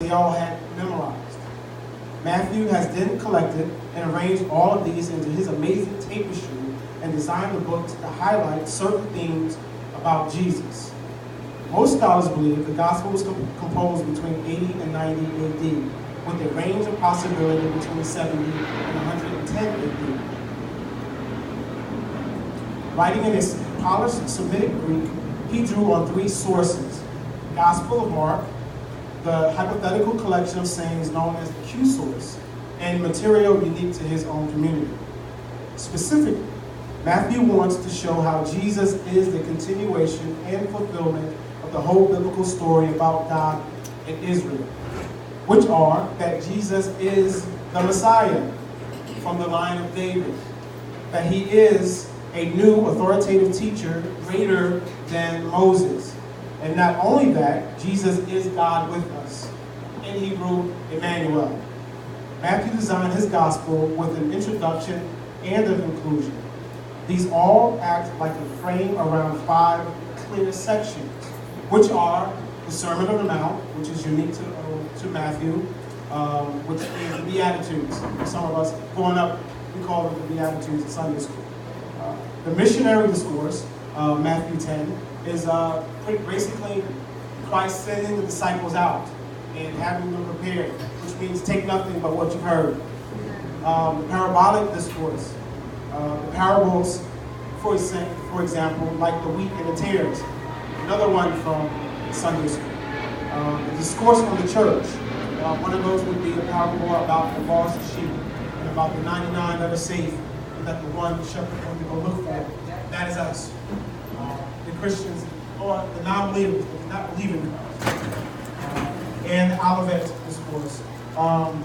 they all had memorized. Matthew has then collected and arranged all of these into his amazing tapestry and designed the book to highlight certain themes about Jesus. Most scholars believe the gospel was composed between 80 and 90 AD, with a range of possibility between 70 and 110 AD. Writing in his polished Semitic Greek, he drew on three sources: the Gospel of Mark, the hypothetical collection of sayings known as the Q source, and material unique to his own community. Specifically, Matthew wants to show how Jesus is the continuation and fulfillment of the whole biblical story about God and Israel, which are that Jesus is the Messiah from the line of David, that he is a new authoritative teacher greater than Moses, and not only that, Jesus is God with us, in Hebrew, Emmanuel. Matthew designed his gospel with an introduction and a conclusion. These all act like a frame around 5 clear sections, which are the Sermon on the Mount, which is unique to Matthew, which is the Beatitudes. Some of us, growing up, we call them the Beatitudes in Sunday school. The missionary discourse, Matthew 10, is basically Christ sending the disciples out and having them prepared, which means take nothing but what you've heard. The parabolic discourse, the parables, for example, like the wheat and the tares, another one from Sunday school. The discourse from the church, one of those would be a parable about the lost sheep and about the 99 that are safe and that the one shepherd going to go look for. That is us, the Christians, or the non-believers, the not believing Christ. And the Olivet discourse.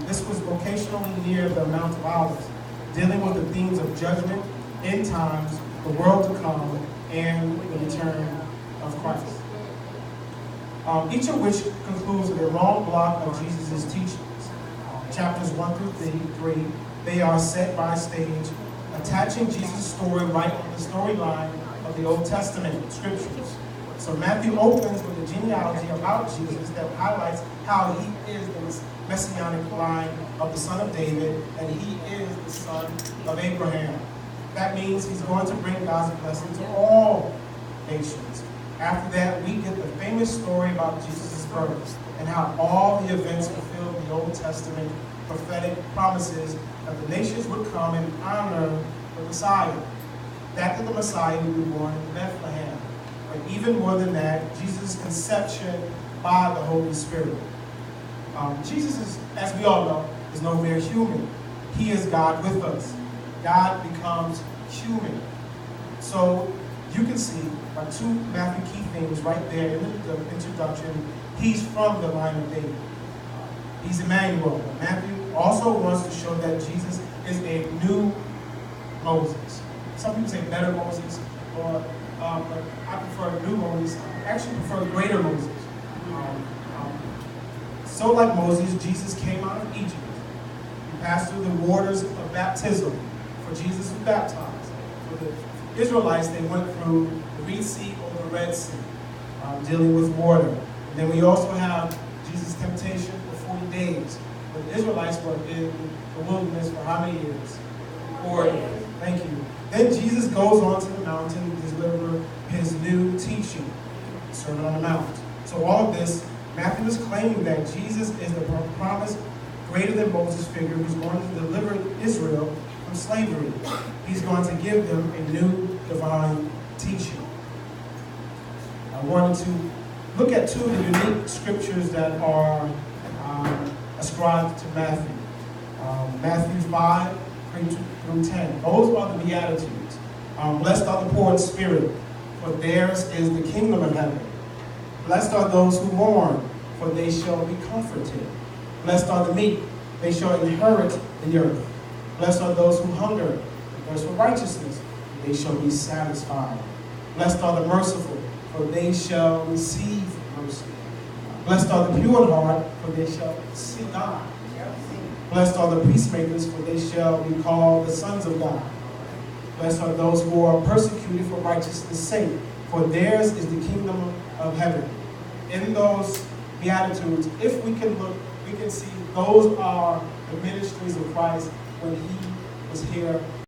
This was locationally near the Mount of Olives, dealing with the themes of judgment, end times, the world to come, and the return of Christ. Each of which concludes with a long block of Jesus' teachings. Chapters 1 through 3, they are set by stage, attaching Jesus' story right on the storyline of the Old Testament scriptures. So Matthew opens with a genealogy about Jesus that highlights how he is the messianic line of the son of David, and he is the son of Abraham. That means he's going to bring God's blessing to all nations. After that, we get the famous story about Jesus' birth and how all the events fulfilled the Old Testament prophetic promises that the nations would come and honor the Messiah. That the Messiah would be born in Bethlehem. But even more than that, Jesus' conception by the Holy Spirit. Jesus is, as we all know, is no mere human. He is God with us. God becomes human. So you can see by two Matthew key themes right there in the introduction. He's from the line of David. He's Emmanuel. Matthew also wants to show that Jesus is a new Moses. Some people say better Moses, or but I prefer new Moses. I actually prefer greater Moses. So like Moses, Jesus came out of Egypt. He passed through the waters of baptism. For Jesus was baptized. For the Israelites, they went through the Red Sea or the Red Sea, dealing with water. And then we also have Jesus' temptation for 40 days. But the Israelites were in the wilderness for how many years? 40. Thank you. Then Jesus goes on to the mountain to deliver his new teaching, Sermon on the Mount. So all of this, Matthew is claiming that Jesus is the promised greater than Moses figure who's going to deliver Israel from slavery. He's going to give them a new divine teaching. I wanted to look at two of the unique scriptures that are ascribed to Matthew. Matthew 5 through 10. Those are the Beatitudes. Blessed are the poor in spirit, for theirs is the kingdom of heaven. Blessed are those who mourn, for they shall be comforted. Blessed are the meek, they shall inherit the earth. Blessed are those who hunger and thirst for righteousness, for they shall be satisfied. Blessed are the merciful, for they shall receive mercy. Blessed are the pure in heart, for they shall see God. Blessed are the peacemakers, for they shall be called the sons of God. Blessed are those who are persecuted for righteousness' sake, for theirs is the kingdom of heaven. In those Beatitudes, if we can look we can see those are the ministries of Christ when he was here